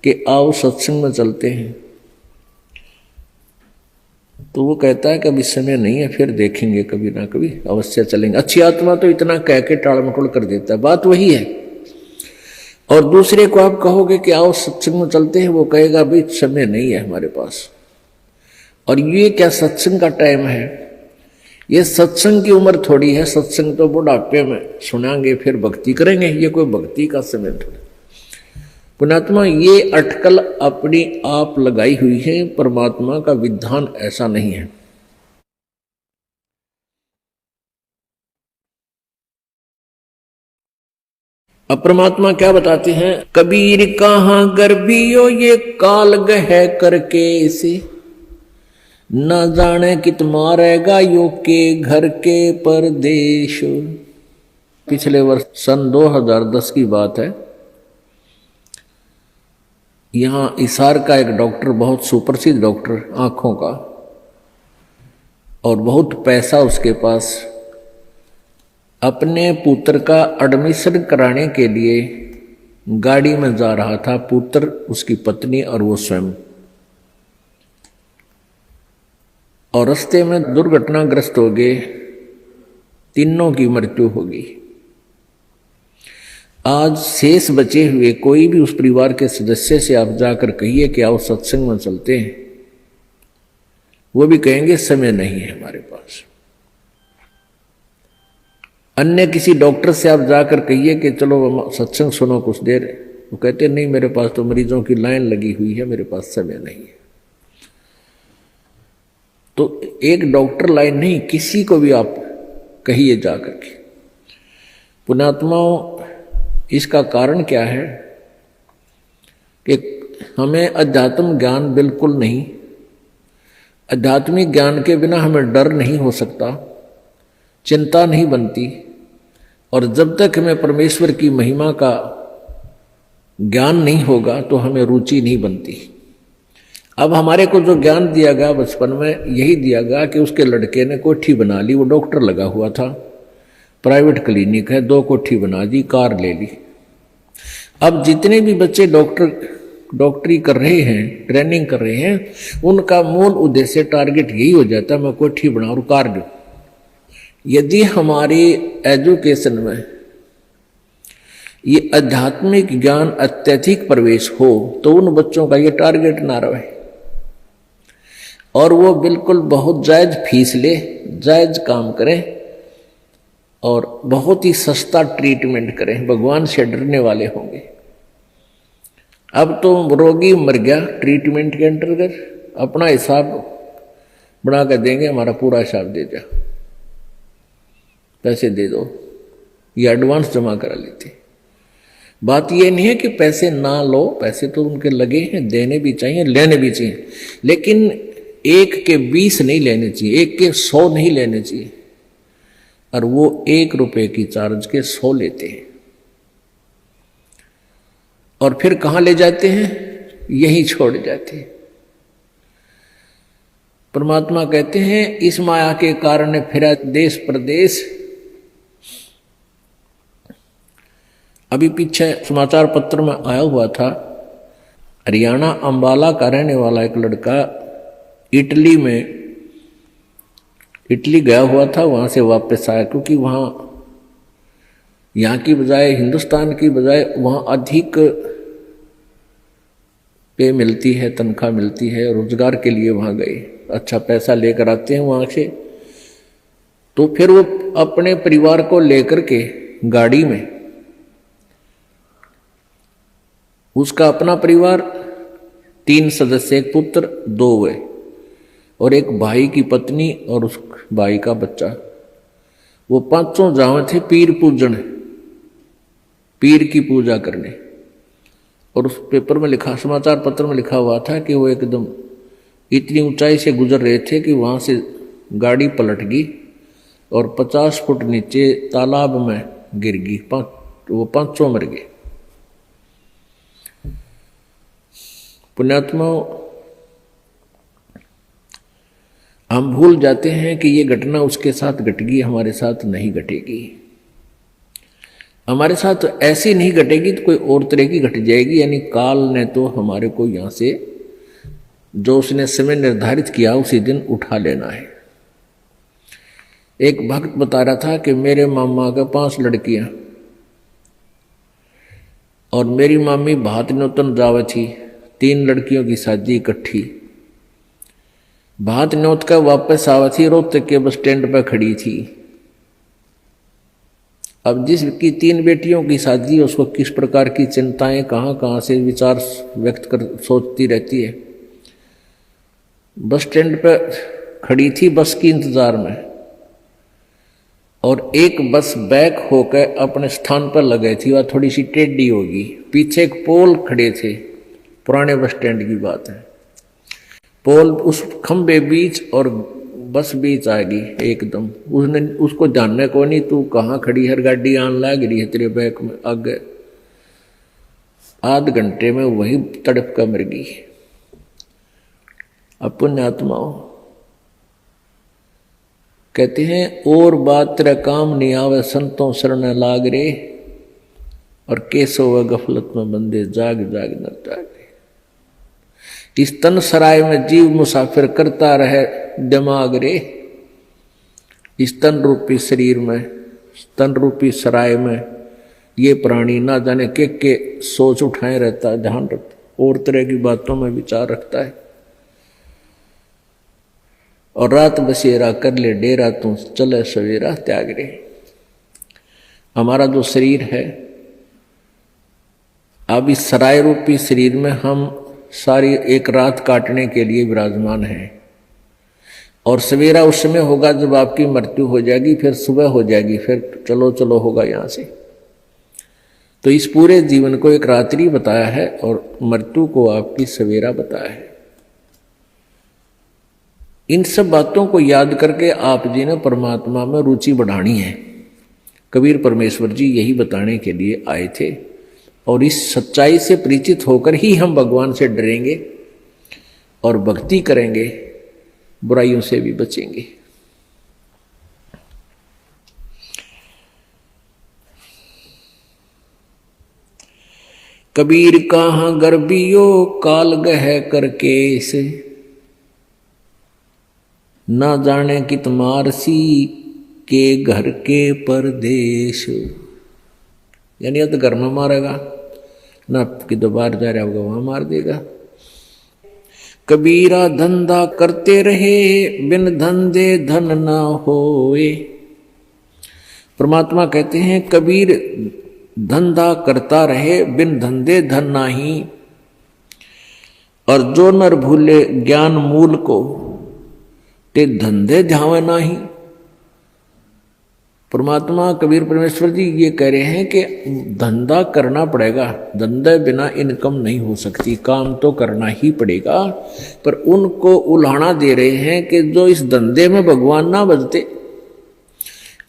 कि आओ सत्संग में चलते हैं, तो वो कहता है कि अभी समय नहीं है, फिर देखेंगे, कभी ना कभी अवश्य चलेंगे। अच्छी आत्मा तो इतना कह के टाल मटोल कर देता है, बात वही है। और दूसरे को आप कहोगे कि आओ सत्संग में चलते हैं, वो कहेगा भाई समय नहीं है हमारे पास। और ये क्या सत्संग का टाइम है? ये सत्संग की उम्र थोड़ी है, सत्संग तो बुढ़ापे में सुनाएंगे फिर भक्ति करेंगे, ये कोई भक्ति का समय थोड़ा। पुण्यात्मा, ये अटकल अपनी आप लगाई हुई है, परमात्मा का विधान ऐसा नहीं है। अब परमात्मा क्या बताते हैं? कबीर कहाँ गर्भियो ये काल गह करके इसे, न जाने कित मारेगा यो के घर के परदेश। पिछले वर्ष सन 2010 की बात है। यहां इसार का एक डॉक्टर, बहुत सुप्रसिद्ध डॉक्टर आंखों का, और बहुत पैसा उसके पास, अपने पुत्र का एडमिशन कराने के लिए गाड़ी में जा रहा था, पुत्र, उसकी पत्नी और वो स्वयं। और रास्ते में दुर्घटनाग्रस्त हो गए, तीनों की मृत्यु हो गई। आज शेष बचे हुए कोई भी उस परिवार के सदस्य से आप जाकर कहिए कि आओ सत्संग में चलते हैं, वो भी कहेंगे समय नहीं है हमारे पास। अन्य किसी डॉक्टर से आप जाकर कहिए कि चलो सत्संग सुनो कुछ देर, वो कहते नहीं मेरे पास तो मरीजों की लाइन लगी हुई है, मेरे पास समय नहीं है। तो एक डॉक्टर लाइन नहीं, किसी को भी आप कहिए जाकर के। पुण्यात्माओं, इसका कारण क्या है कि हमें अध्यात्म ज्ञान बिल्कुल नहीं, आध्यात्मिक ज्ञान के बिना हमें डर नहीं हो सकता, चिंता नहीं बनती, और जब तक हमें परमेश्वर की महिमा का ज्ञान नहीं होगा तो हमें रुचि नहीं बनती। अब हमारे को जो ज्ञान दिया गया बचपन में, यही दिया गया कि उसके लड़के ने कोठी बना ली, वो डॉक्टर लगा हुआ था, प्राइवेट क्लिनिक है, 2 कोठी बना दी, कार ले ली। अब जितने भी बच्चे डॉक्टरी कर रहे हैं, ट्रेनिंग कर रहे हैं, उनका मूल उद्देश्य, टारगेट यही हो जाता है मैं कोठी बनाऊं और कार दूं। यदि हमारी एजुकेशन में ये आध्यात्मिक ज्ञान अत्यधिक प्रवेश हो तो उन बच्चों का ये टारगेट ना रहे, और वो बिल्कुल बहुत जायज फीस ले, जायज काम करें और बहुत ही सस्ता ट्रीटमेंट करें, भगवान से डरने वाले होंगे। अब तो रोगी मर गया, ट्रीटमेंट के अंतर्गत अपना हिसाब बना कर देंगे, हमारा पूरा हिसाब दे जा, पैसे दे दो, ये एडवांस जमा करा लेते। बात ये नहीं है कि पैसे ना लो, पैसे तो उनके लगे हैं, देने भी चाहिए, लेने भी चाहिए, लेकिन 1 के 20 नहीं लेने चाहिए, 1 के 100 नहीं लेने चाहिए। और वो 1 रुपए की चार्ज के 100 लेते हैं, और फिर कहां ले जाते हैं? यही छोड़ जाते हैं। परमात्मा कहते हैं इस माया के कारण फिरा देश प्रदेश। अभी पीछे समाचार पत्र में आया हुआ था, हरियाणा अंबाला का रहने वाला एक लड़का इटली गया हुआ था, वहां से वापस आया, क्योंकि वहां यहाँ की बजाय, हिंदुस्तान की बजाय वहां अधिक पे मिलती है, तनख्वाह मिलती है, रोजगार के लिए वहां गए, अच्छा पैसा लेकर आते हैं वहां से। तो फिर वो अपने परिवार को लेकर के गाड़ी में, उसका अपना परिवार 3 सदस्य, एक पुत्र 2 हुए, और एक भाई की पत्नी और उस भाई का बच्चा, वो 5 जावे थे पीर पूजन, पीर की पूजा करने। और उस पेपर में लिखा, समाचार पत्र में लिखा हुआ था कि वो एकदम इतनी ऊंचाई से गुजर रहे थे कि वहां से गाड़ी पलट गई और 50 फुट नीचे तालाब में गिर गई, वो 5 मर गए। पुण्यात्मा, हम भूल जाते हैं कि ये घटना उसके साथ घट गई, हमारे साथ नहीं घटेगी। हमारे साथ ऐसी नहीं घटेगी तो कोई और तरह की घट जाएगी। यानी काल ने तो हमारे को यहाँ से जो उसने समय निर्धारित किया उसी दिन उठा लेना है। एक भक्त बता रहा था कि मेरे मामा के 5 लड़कियां और मेरी मामी भात न्योतन जावे थी, 3 लड़कियों की शादी इकट्ठी। भात न्योत का वापस आवा थी, रोहतक के बस स्टैंड पर खड़ी थी। अब जिसकी 3 बेटियों की शादी, उसको किस प्रकार की चिंताएं कहाँ कहाँ से विचार व्यक्त कर सोचती रहती है। बस स्टैंड पर खड़ी थी बस की इंतजार में, और एक बस बैक होकर अपने स्थान पर लगे थी, वह थोड़ी सी टेढ़ी होगी। पीछे एक पोल खड़े थे, पुराने बस स्टैंड की बात है। पोल उस खंबे बीच और बस बीच आ गई एकदम। उसने उसको जानने को नहीं, तू कहाँ खड़ी है, गाड़ी आन लग रही है तेरे बैक में आगे। आध घंटे में वही तड़प कर मर गई। अब पुण्यात्माओं कहते हैं, और बात तेरा काम नहीं आवे संतों शरण लाग रे, और केसो व गफलत में बंदे जाग जाग न जागे। इस तन सराय में जीव मुसाफिर करता रहे दिमाग रे। इस तन रूपी शरीर में, तन रूपी सराय में ये प्राणी ना जाने के सोच उठाए रहता है, ध्यान रखता, और तरह की बातों में विचार रखता है। और रात बसेरा कर ले डेरा, तू चले सवेरा त्याग रे। हमारा जो शरीर है, अब इस सराय रूपी शरीर में हम सारी एक रात काटने के लिए विराजमान है, और सवेरा उस समय होगा जब आपकी मृत्यु हो जाएगी, फिर सुबह हो जाएगी, फिर चलो चलो होगा यहां से। तो इस पूरे जीवन को एक रात्रि बताया है और मृत्यु को आपकी सवेरा बताया है। इन सब बातों को याद करके आप जी ने परमात्मा में रुचि बढ़ानी है। कबीर परमेश्वर जी यही बताने के लिए आए थे, और इस सच्चाई से परिचित होकर ही हम भगवान से डरेंगे और भक्ति करेंगे, बुराइयों से भी बचेंगे। कबीर कहाँ गर्बियो काल गह करके से, ना जाने कित मारसी के घर के परदेश। यानी या तो घर में मारेगा, ना कि तो बाहर जा रहा होगा वहां मार देगा। कबीरा धंधा करते रहे बिन धंधे धन ना होए। परमात्मा कहते हैं कबीर धंधा करता रहे बिन धंधे धन नाही, और जो नर भूले ज्ञान मूल को ते धंधे ध्यावे नाही। परमात्मा कबीर परमेश्वर जी ये कह रहे हैं कि धंधा करना पड़ेगा, धंधे बिना इनकम नहीं हो सकती, काम तो करना ही पड़ेगा। पर उनको उल्हाना दे रहे हैं कि जो इस धंधे में भगवान ना बजते,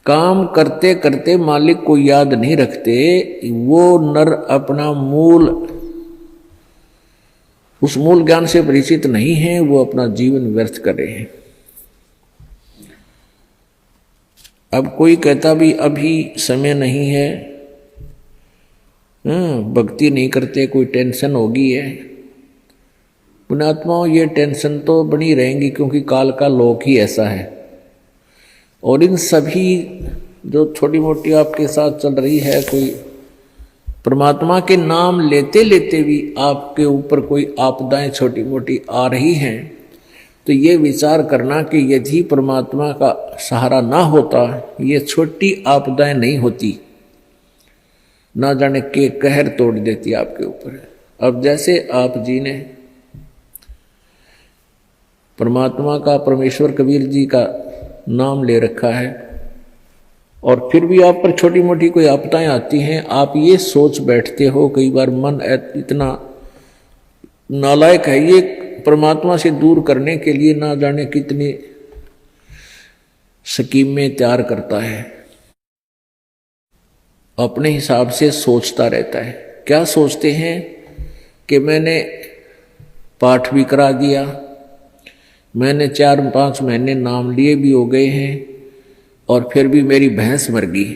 काम करते करते मालिक को याद नहीं रखते, वो नर अपना मूल, उस मूल ज्ञान से परिचित नहीं है, वो अपना जीवन व्यर्थ कर रहे हैं। अब कोई कहता भी अभी समय नहीं है, भक्ति नहीं करते, कोई टेंशन होगी है। पुण्यात्माओं ये टेंशन तो बनी रहेंगी, क्योंकि काल का लोक ही ऐसा है। और इन सभी जो छोटी मोटी आपके साथ चल रही है, कोई परमात्मा के नाम लेते लेते भी आपके ऊपर कोई आपदाएं छोटी मोटी आ रही हैं, तो ये विचार करना कि यदि परमात्मा का सहारा ना होता, ये छोटी आपदाएं नहीं होती, ना जाने के कहर तोड़ देती आपके ऊपर। अब जैसे आप जी ने परमात्मा का, परमेश्वर कबीर जी का नाम ले रखा है, और फिर भी आप पर छोटी मोटी कोई आपदाएं आती हैं, आप ये सोच बैठते हो, कई बार मन इतना नालायक है, ये परमात्मा से दूर करने के लिए ना जाने कितनी स्कीमें तैयार करता है, अपने हिसाब से सोचता रहता है। क्या सोचते हैं कि मैंने पाठ भी करा दिया, मैंने 4-5 महीने नाम लिए भी हो गए हैं, और फिर भी मेरी भैंस मर गई।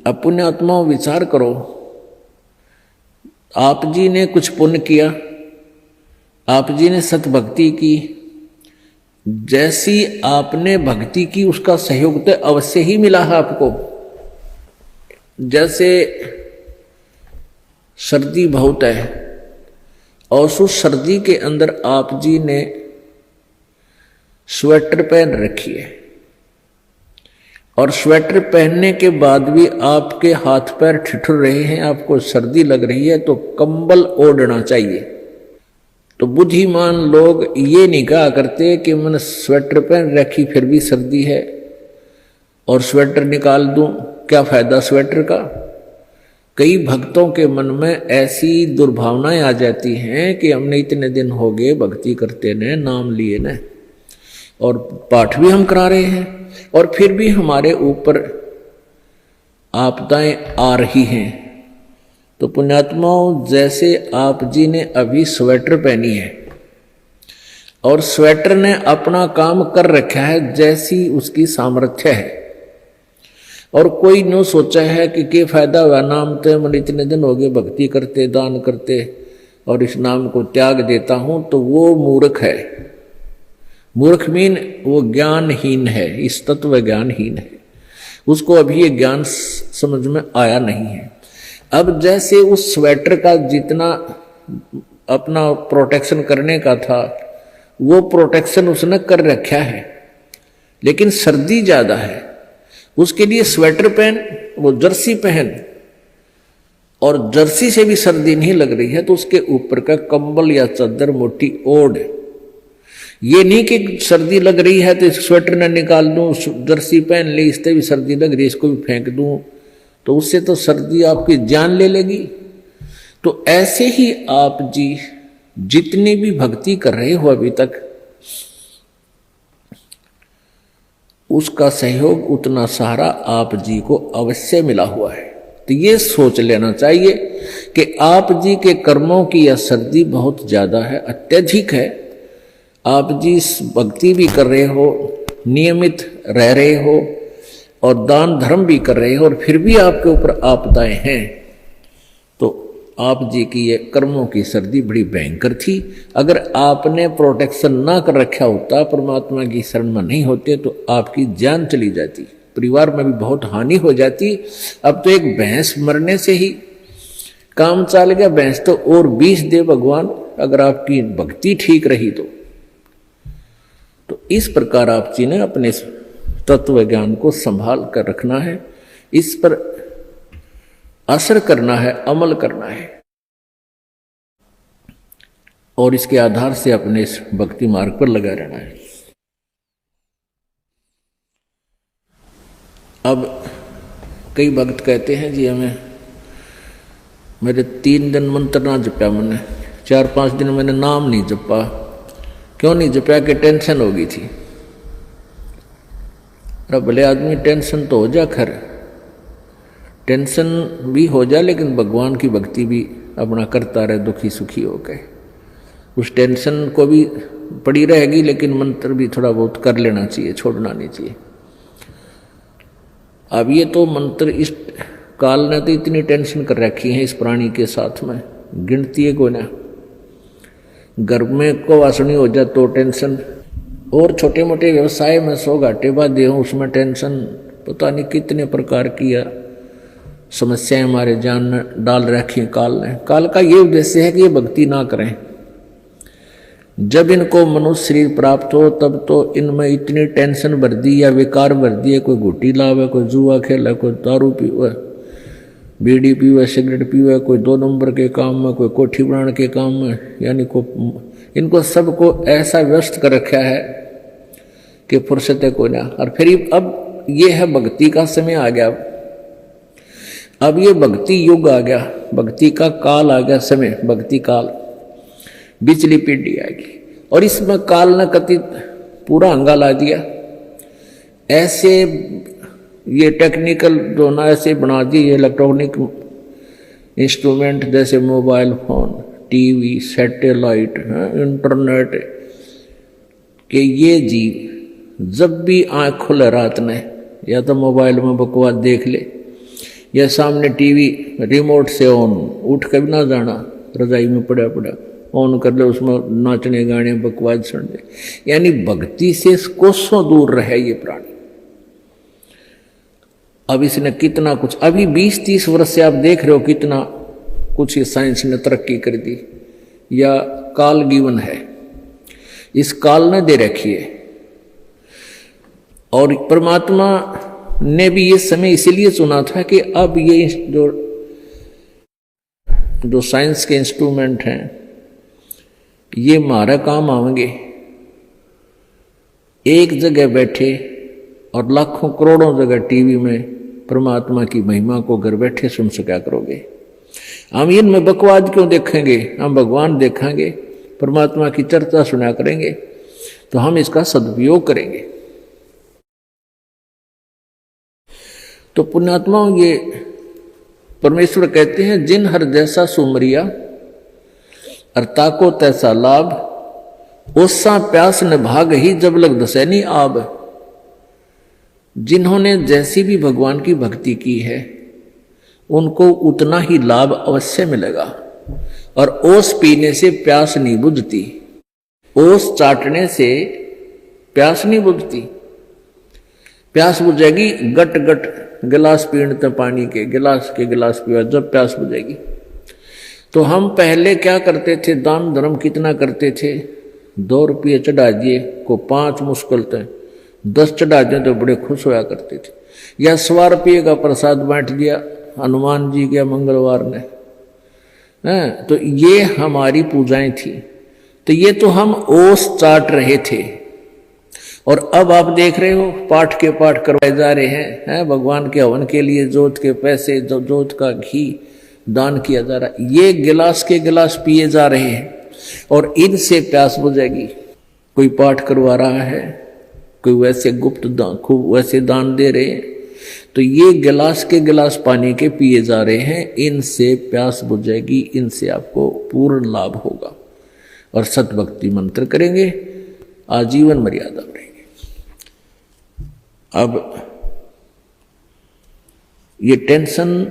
अब पुण्यात्माओं विचार करो, आप जी ने कुछ पुण्य किया, आप जी ने सत भक्ति की, जैसी आपने भक्ति की उसका सहयोग तो अवश्य ही मिला है आपको। जैसे सर्दी बहुत है और उस सर्दी के अंदर आप जी ने स्वेटर पहन रखी है और स्वेटर पहनने के बाद भी आपके हाथ पैर ठिठुर रहे हैं, आपको सर्दी लग रही है, तो कंबल ओढ़ना चाहिए। तो बुद्धिमान लोग ये नहीं कहा करते कि मैंने स्वेटर पहन रखी फिर भी सर्दी है और स्वेटर निकाल दूं, क्या फायदा स्वेटर का। कई भक्तों के मन में ऐसी दुर्भावनाएं आ जाती हैं कि हमने इतने दिन हो गए भक्ति करते ने, नाम लिए ने, और पाठ भी हम करा रहे हैं और फिर भी हमारे ऊपर आपदाएं आ रही हैं। तो पुण्यात्माओं, जैसे आप जी ने अभी स्वेटर पहनी है और स्वेटर ने अपना काम कर रखा है जैसी उसकी सामर्थ्य है, और कोई नो सोचा है कि फायदा हुआ नाम तो मन इतने दिन हो गए भक्ति करते, दान करते और इस नाम को त्याग देता हूं, तो वो मूर्ख है। मूर्ख मीन वो ज्ञानहीन है, इस तत्व ज्ञानहीन है, उसको अभी ये ज्ञान समझ में आया नहीं है। अब जैसे उस स्वेटर का जितना अपना प्रोटेक्शन करने का था वो प्रोटेक्शन उसने कर रखा है, लेकिन सर्दी ज्यादा है, उसके लिए स्वेटर पहन, वो जर्सी पहन, और जर्सी से भी सर्दी नहीं लग रही है तो उसके ऊपर का कंबल या चादर मोटी ओढ़। ये नहीं कि सर्दी लग रही है तो इस स्वेटर न निकाल दूं, जर्सी पहन ली, इससे भी सर्दी लग रही है इसको भी फेंक दूं, तो उससे तो सर्दी आपकी जान ले लेगी। तो ऐसे ही आप जी जितनी भी भक्ति कर रहे हो अभी तक, उसका सहयोग उतना सारा आप जी को अवश्य मिला हुआ है। तो ये सोच लेना चाहिए कि आप जी के कर्मों की यह सर्दी बहुत ज्यादा है, अत्यधिक है। आप जी भक्ति भी कर रहे हो, नियमित रह रहे हो और दान धर्म भी कर रहे हो, और फिर भी आपके ऊपर आपदाएं हैं, तो आप जी की ये कर्मों की सर्दी बड़ी भयंकर थी। अगर आपने प्रोटेक्शन ना कर रखा होता, परमात्मा की शरण में नहीं होते, तो आपकी जान चली जाती, परिवार में भी बहुत हानि हो जाती। अब तो एक भैंस मरने से ही काम चल गया, भैंस तो और 20 दे भगवान, अगर आपकी भक्ति ठीक रही तो इस प्रकार आप जी ने अपने तत्व ज्ञान को संभाल कर रखना है, इस पर असर करना है, अमल करना है, और इसके आधार से अपने इस भक्ति मार्ग पर लगा रहना है। अब कई भक्त कहते हैं जी हमें, मेरे 3 दिन मंत्र ना जपया, मैंने 4-5 दिन मैंने नाम नहीं जपा। क्यों नहीं जपया? कि टेंशन हो गई थी। भले आदमी टेंशन तो हो जा, खर टेंशन भी हो जा, लेकिन भगवान की भक्ति भी अपना करता रहे दुखी सुखी होकर। उस टेंशन को भी पड़ी रहेगी, लेकिन मंत्र भी थोड़ा बहुत कर लेना चाहिए, छोड़ना नहीं चाहिए। अब ये तो मंत्र इस काल ने तो इतनी टेंशन कर रखी है इस प्राणी के साथ में, गिनती है कोई ना। घर में को वासनी हो जाए तो टेंशन, और छोटे मोटे व्यवसाय में 100 घाटे बाधे हों उसमें टेंशन, पता नहीं कितने प्रकार की समस्याएं हमारे जान में डाल रखी काल ने। काल का ये उद्देश्य है कि ये भक्ति ना करें। जब इनको मनुष्य शरीर प्राप्त हो तब तो इनमें इतनी टेंशन भर दी या विकार भर दिए, कोई घुटी लावे, कोई जुआ खेला, कोई दारू पीवे, बीड़ी पीवे, सिगरेट पीवे, कोई 2 नंबर के काम में, कोई कोठी बनाने के काम में, यानी को इनको सबको ऐसा व्यस्त कर रखा है कि फुर्सत है कोई ना। और फिर अब ये है भक्ति का समय आ गया, अब ये भक्ति युग आ गया, भक्ति का काल आ गया, समय भक्ति काल, बिचली पीढ़ी आएगी। और इसमें काल ने कथित पूरा हंगा ला दिया। ऐसे ये टेक्निकल जो ना ऐसे बना दिए इलेक्ट्रॉनिक इंस्ट्रूमेंट, जैसे mobile phone, TV, satellite, internet, कि ये जी जब भी आँख खुले रात ने या तो मोबाइल में बकवास देख ले, या सामने टीवी रिमोट से ऑन, उठ कर भी ना जाना, रजाई में पड़ा पड़ा ऑन कर ले, उसमें नाचने गाने बकवास सुन ले। यानी भक्ति से कोसों दूर रहे ये प्राणी। अब इसने कितना कुछ, अभी 20-30 वर्ष से आप देख रहे हो कितना कुछ ये साइंस ने तरक्की कर दी, या काल गिवन है, इस काल ने दे रखी है। और परमात्मा ने भी ये समय इसीलिए चुना था कि अब ये जो साइंस के इंस्ट्रूमेंट हैं ये हमारा काम आएंगे। एक जगह बैठे और लाखों करोड़ों जगह टीवी में परमात्मा की महिमा को घर बैठे सुन सका करोगे। हम इनमें बकवाद क्यों देखेंगे, हम भगवान देखेंगे, परमात्मा की चर्चा सुना करेंगे, तो हम इसका सदुपयोग करेंगे। तो पुण्यात्मा ये परमेश्वर कहते हैं, जिन हर जैसा सुमरिया अरता को तैसा लाभ, ओसा प्यास न भाग ही जब लग दसैनी आब। जिन्होंने जैसी भी भगवान की भक्ति की है उनको उतना ही लाभ अवश्य मिलेगा। और ओस पीने से प्यास नहीं बुझती, ओस चाटने से प्यास नहीं बुझती। प्यास बुझेगी गट गट गिलास पीने पानी के गिलास पीवा जब प्यास बुझेगी। तो हम पहले क्या करते थे, दान धर्म कितना करते थे, 2 रुपये चढ़ा दिए को 5 मुश्किल थे, 10 चढ़ा दिए तो बड़े खुश होया करते थे। या 100 रुपये का प्रसाद बांट दिया हनुमान जी के मंगलवार ने, हैं? तो ये हमारी पूजाएं थी। तो ये तो हम ओस चाट रहे थे। और अब आप देख रहे हो पाठ के पाठ करवाए जा रहे हैं, भगवान के हवन के लिए जोत के पैसे, जोत का घी दान किया जा रहा है, ये गिलास के गिलास पिए जा रहे हैं और इनसे प्यास बुझेगी। कोई पाठ करवा रहा है, कोई वैसे गुप्त दान, खूब वैसे दान दे रहे हैं, तो ये गिलास के गिलास पानी के पिए जा रहे हैं, इनसे प्यास बुझेगी, इनसे आपको पूर्ण लाभ होगा। और सतभक्ति मंत्र करेंगे, आजीवन मर्यादा रहेंगे। अब ये टेंशन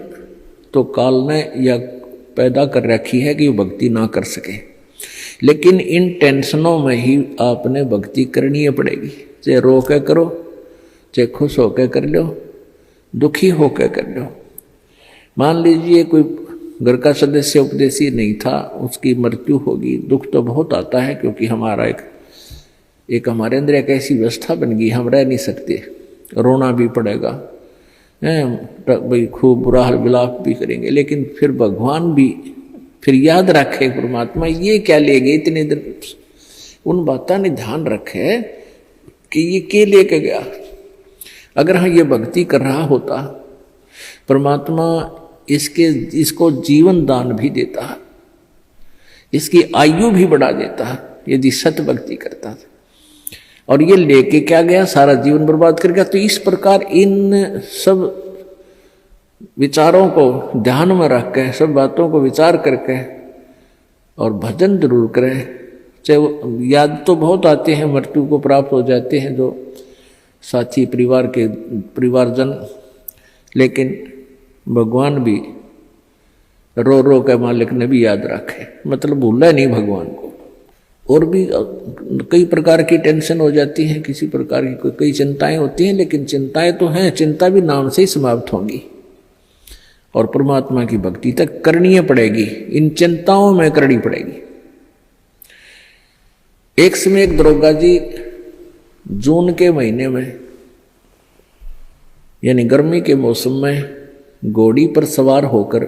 तो काल ने या पैदा कर रखी है कि वो भक्ति ना कर सके, लेकिन इन टेंशनों में ही आपने भक्ति करनी पड़ेगी। चाहे रो के करो, चाहे खुश होकर कर लो, दुखी होकर कर लो। मान लीजिए कोई घर का सदस्य उपदेशी नहीं था, उसकी मृत्यु होगी, दुख तो बहुत आता है, क्योंकि हमारा एक हमारे अंदर एक ऐसी व्यवस्था बन गई, हम रह नहीं सकते, रोना भी पड़ेगा, भाई खूब बुरा हाल विलाप भी करेंगे। लेकिन फिर भगवान भी फिर याद रखे, परमात्मा ये क्या ले गए इतने दिन, उन बातों ने ध्यान रखे कि ये क्या लेके गया। अगर हाँ ये भक्ति कर रहा होता, परमात्मा इसको जीवन दान भी देता, इसकी आयु भी बढ़ा देता यदि सत भक्ति करता था। और ये लेके क्या गया, सारा जीवन बर्बाद कर गया। तो इस प्रकार इन सब विचारों को ध्यान में रख के, सब बातों को विचार करके और भजन जरूर करें। चाहे याद तो बहुत आते हैं, मृत्यु को प्राप्त हो जाते हैं जो साथी परिवारजन, लेकिन भगवान भी रो रो के मालिक ने भी याद रखे, मतलब भूला नहीं भगवान को। और भी कई प्रकार की टेंशन हो जाती है, किसी प्रकार की कई चिंताएं होती हैं, लेकिन चिंताएं तो हैं, चिंता भी नाम से ही समाप्त होंगी और परमात्मा की भक्ति तक करनी पड़ेगी, इन चिंताओं में करनी पड़ेगी। एक समय एक दरोगा जी जून के महीने में यानी गर्मी के मौसम में घोड़ी पर सवार होकर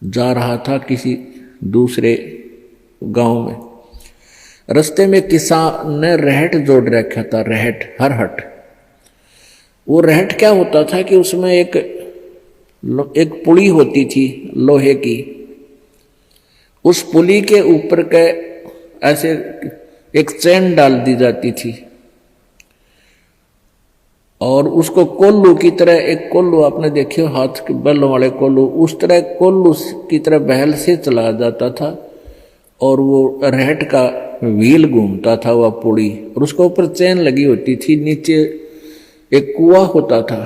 जा रहा था किसी दूसरे गांव में। रास्ते में किसान ने रहट जोड़ रखा था, रहट, हरहट। वो रहट क्या होता था कि उसमें एक पुली होती थी लोहे की, उस पुली के ऊपर के ऐसे एक चैन डाल दी जाती थी और उसको कोल्लू की तरह, एक कोल्लू आपने देखे हो हाथ के बैलों वाले कोल्लू, उस तरह कोल्लू की तरह बहल से चला जाता था और वो रहट का व्हील घूमता था वह पुड़ी, और उसके ऊपर चैन लगी होती थी। नीचे एक कुआं होता था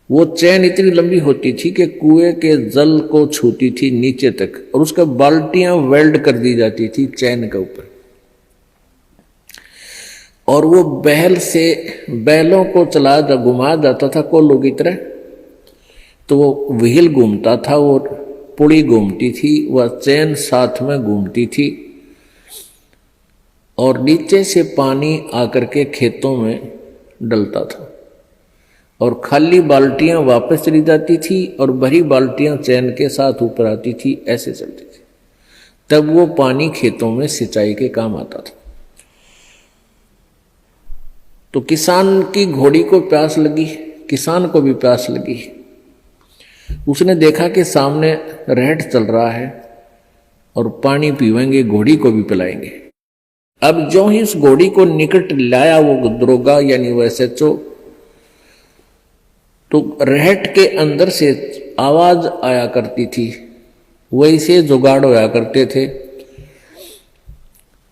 वो चैन इतनी लंबी होती थी कि कुएं के जल को छूती थी नीचे तक, और उसका बाल्टियां वेल्ड कर दी जाती थी चैन के ऊपर, और वो बैल से बैलों को चला घुमा जाता था कोल्हू की तरह, तो वो व्हील घूमता था, वो पुड़ी घूमती थी, वह चैन साथ में घूमती थी, और नीचे से पानी आकर के खेतों में डलता था, और खाली बाल्टियां वापस चली जाती थी और भरी बाल्टियां चैन के साथ ऊपर आती थी, ऐसे चलती थी। तब वो पानी खेतों में सिंचाई के काम आता था। तो किसान की घोड़ी को प्यास लगी, किसान को भी प्यास लगी। उसने देखा कि सामने रहट चल रहा है और पानी पीवेंगे, घोड़ी को भी पिलाएंगे। अब जो ही उस घोड़ी को निकट लाया वो दरोगा यानी वो SHO, तो रहट के अंदर से आवाज आया करती थी, वैसे जुगाड़ होया करते थे।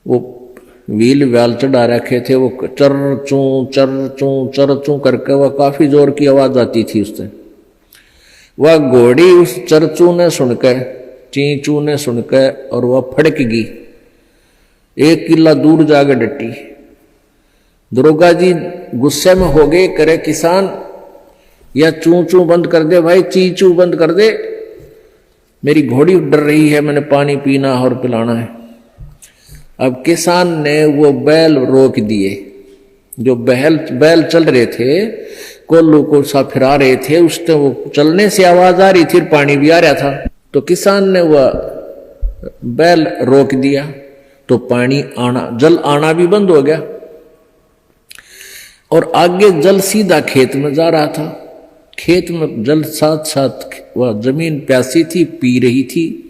वो व्हील व्याल चढ़ा रखे थे, वो चर चू करके वह काफी जोर की आवाज आती थी उससे। वह घोड़ी उस चरचू ने सुनकर, चींचू ने सुनकर, और वह फड़क गई, 1 किला दूर जाकर डटी। दरोगा जी गुस्से में हो गए, करे किसान या चू चू बंद कर दे भाई, ची चू बंद कर दे, मेरी घोड़ी डर रही है, मैंने पानी पीना और पिलाना है। अब किसान ने वो बैल रोक दिए, जो बैल चल रहे थे, कोल्हू को सा फिरा रहे थे, उससे वो चलने से आवाज आ रही थी, पानी भी आ रहा था। तो किसान ने वह बैल रोक दिया, तो पानी आना, जल आना भी बंद हो गया, और आगे जल सीधा खेत में जा रहा था। खेत में जल साथ साथ वह जमीन प्यासी थी, पी रही थी।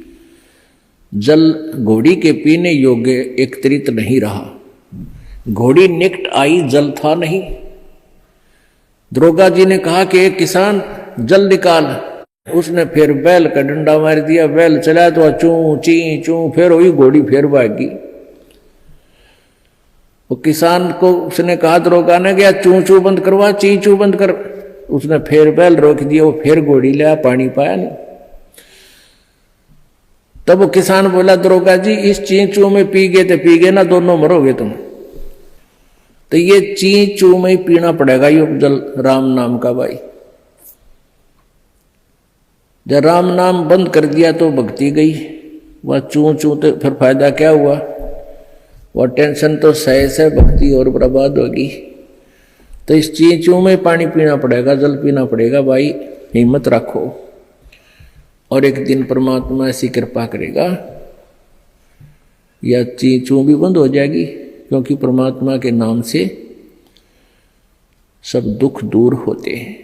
जल घोड़ी के पीने योग्य एकत्रित नहीं रहा, घोड़ी निकट आई, जल था नहीं। दरोगा जी ने कहा कि एक किसान जल निकाल। उसने फिर बैल का डंडा मार दिया, बैल चला तो चू ची चू, फिर वही घोड़ी फिर भागी। वो किसान को उसने कहा, दरोगा ने गया चू चू बंद करवा, ची चू बंद कर। उसने फिर बैल रोक दिया, वो फिर घोड़ी लिया, पानी पाया नहीं। तब वो किसान बोला, दरोगा जी इस ची चू में पी गए तो पी गए ना, दोनों मरोगे तुम। तो ये ची चू में ही पीना पड़ेगा ये जल, राम नाम का भाई। जब राम नाम बंद कर दिया तो भक्ति गई, वह चू चू तो फिर फायदा क्या हुआ, वह टेंशन तो सहे से भक्ति और बर्बाद होगी। तो इस ची चू में पानी पीना पड़ेगा, जल पीना पड़ेगा भाई, हिम्मत रखो, और एक दिन परमात्मा ऐसी कृपा करेगा या ची चू भी बंद हो जाएगी, क्योंकि परमात्मा के नाम से सब दुख दूर होते हैं।